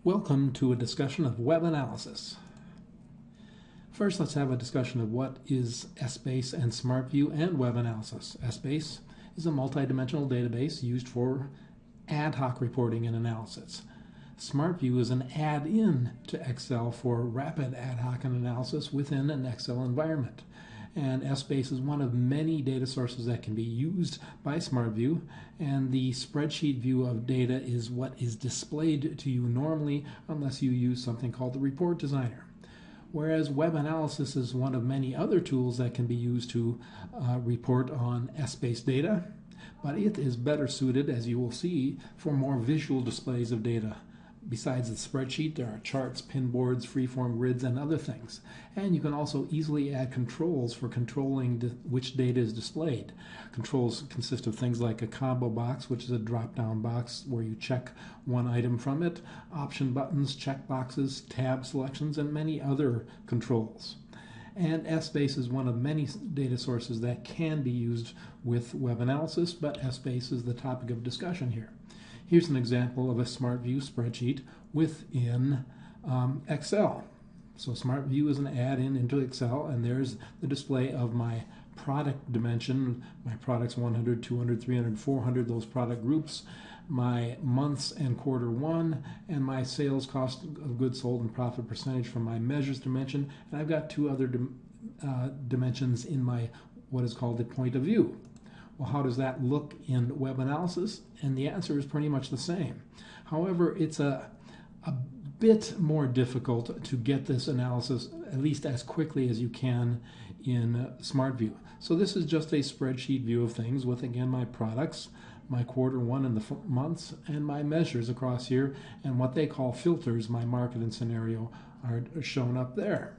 Welcome to a discussion of web analysis. First, let's have a discussion of what is Essbase and SmartView and web analysis. Essbase is a multidimensional database used for ad hoc reporting and analysis. SmartView is an add-in to Excel for rapid ad hoc analysis within an Excel environment. And Essbase is one of many data sources that can be used by SmartView, and the spreadsheet view of data is what is displayed to you normally unless you use something called the report designer. Whereas web analysis is one of many other tools that can be used to report on Essbase data, but it is better suited, as you will see, for more visual displays of data. Besides the spreadsheet, there are charts, pinboards, freeform grids, and other things. And you can also easily add controls for controlling which data is displayed. Controls consist of things like a combo box, which is a drop-down box where you check one item from it, option buttons, check boxes, tab selections, and many other controls. And Essbase is one of many data sources that can be used with web analysis, but Essbase is the topic of discussion here. Here's an example of a SmartView spreadsheet within Excel. So SmartView is an add-in into Excel, and there's the display of my product dimension, my products 100, 200, 300, 400, those product groups, my months and quarter one, and my sales cost of goods sold and profit percentage from my measures dimension. And I've got two other dimensions in my what is called the point of view. Well, how does that look in web analysis? And the answer is pretty much the same. However, it's a bit more difficult to get this analysis at least as quickly as you can in SmartView. So this is just a spreadsheet view of things with, again, my products, my quarter one and the months, and my measures across here, and what they call filters, my market and scenario, are shown up there.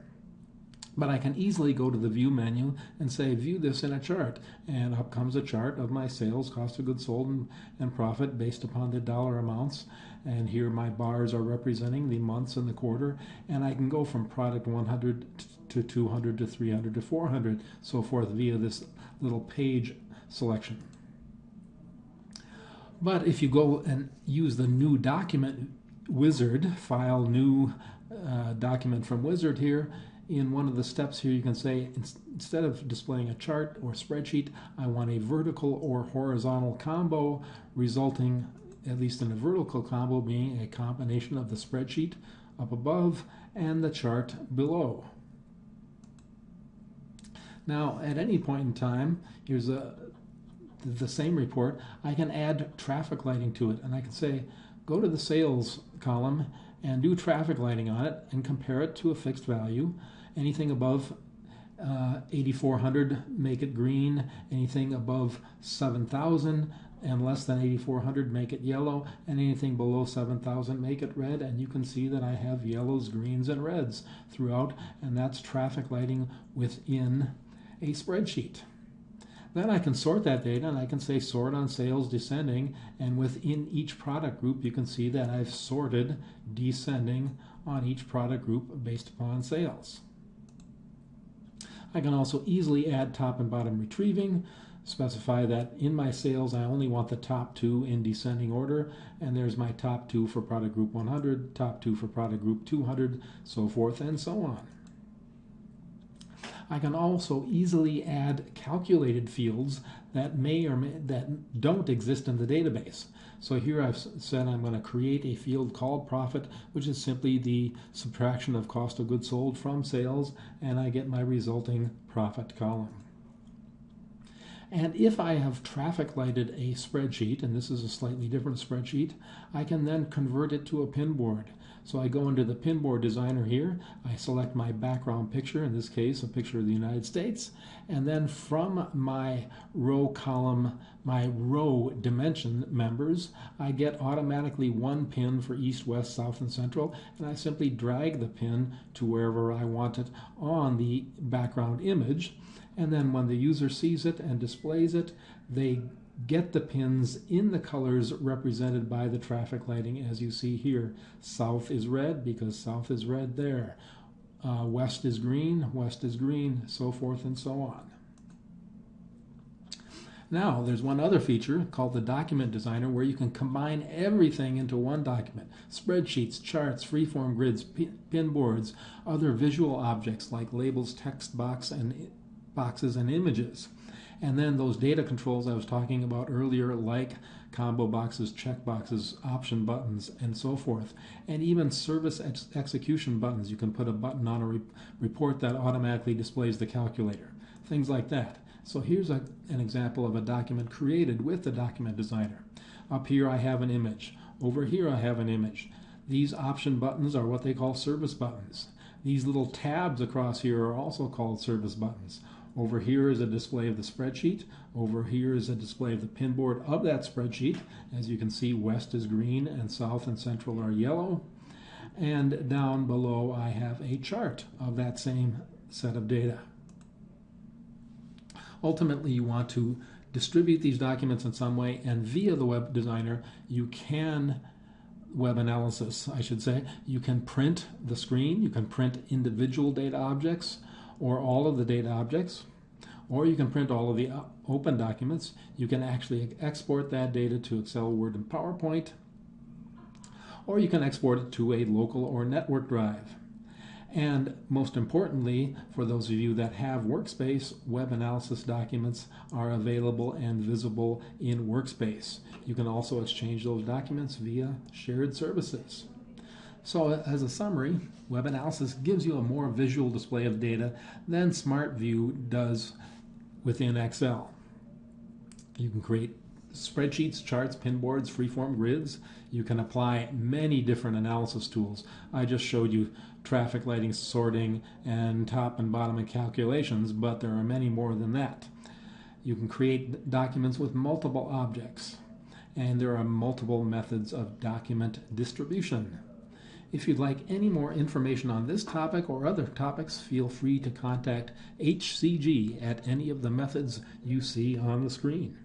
But I can easily go to the View menu and say, view this in a chart. And up comes a chart of my sales, cost of goods sold, and profit based upon the dollar amounts. And here my bars are representing the months and the quarter. And I can go from product 100 to 200 to 300 to 400, so forth, via this little page selection. But if you go and use the new document wizard, file new document from wizard here, in one of the steps here, you can say, instead of displaying a chart or spreadsheet, I want a vertical or horizontal combo, resulting, at least in a vertical combo, being a combination of the spreadsheet up above and the chart below. Now, at any point in time, here's the same report. I can add traffic lighting to it, and I can say, go to the sales column and do traffic lighting on it and compare it to a fixed value. Anything above 8,400, make it green. Anything above 7,000 and less than 8,400, make it yellow. And anything below 7,000, make it red. And you can see that I have yellows, greens, and reds throughout, and that's traffic lighting within a spreadsheet. Then I can sort that data, and I can say sort on sales descending, and within each product group you can see that I've sorted descending on each product group based upon sales. I can also easily add top and bottom retrieving, specify that in my sales I only want the top two in descending order, and there's my top two for product group 100, top two for product group 200, so forth and so on. I can also easily add calculated fields that that don't exist in the database. So here I've said I'm going to create a field called profit, which is simply the subtraction of cost of goods sold from sales, and I get my resulting profit column. And if I have traffic lighted a spreadsheet, and this is a slightly different spreadsheet, I can then convert it to a pinboard. So I go into the pinboard designer here, I select my background picture, in this case a picture of the United States, and then from my row column, my row dimension members, I get automatically one pin for east, west, south, and central, and I simply drag the pin to wherever I want it on the background image. And then when the user sees it and displays it, they get the pins in the colors represented by the traffic lighting, as you see here. South is red because south is red there. West is green, so forth and so on. Now, there's one other feature called the Document Designer where you can combine everything into one document. Spreadsheets, charts, freeform grids, pinboards, other visual objects like labels, text boxes, and images. And then those data controls I was talking about earlier, like combo boxes, check boxes, option buttons, and so forth. And even service execution buttons. You can put a button on a report that automatically displays the calculator. Things like that. So here's an example of a document created with the Document Designer. Up here I have an image. Over here I have an image. These option buttons are what they call service buttons. These little tabs across here are also called service buttons. Over here is a display of the spreadsheet. Over here is a display of the pinboard of that spreadsheet. As you can see, west is green and south and central are yellow. And down below I have a chart of that same set of data. Ultimately, you want to distribute these documents in some way, and via the Web Designer, you can web analysis, I should say. You can print the screen, you can print individual data objects, or all of the data objects, or you can print all of the open documents. You can actually export that data to Excel, Word, and PowerPoint, or you can export it to a local or network drive. And most importantly, for those of you that have Workspace, web analysis documents are available and visible in Workspace. You can also exchange those documents via shared services. So as a summary, web analysis gives you a more visual display of data than SmartView does within Excel. You can create spreadsheets, charts, pinboards, freeform grids. You can apply many different analysis tools. I just showed you traffic lighting, sorting, and top and bottom and calculations, but there are many more than that. You can create documents with multiple objects, and there are multiple methods of document distribution. If you'd like any more information on this topic or other topics, feel free to contact HCG at any of the methods you see on the screen.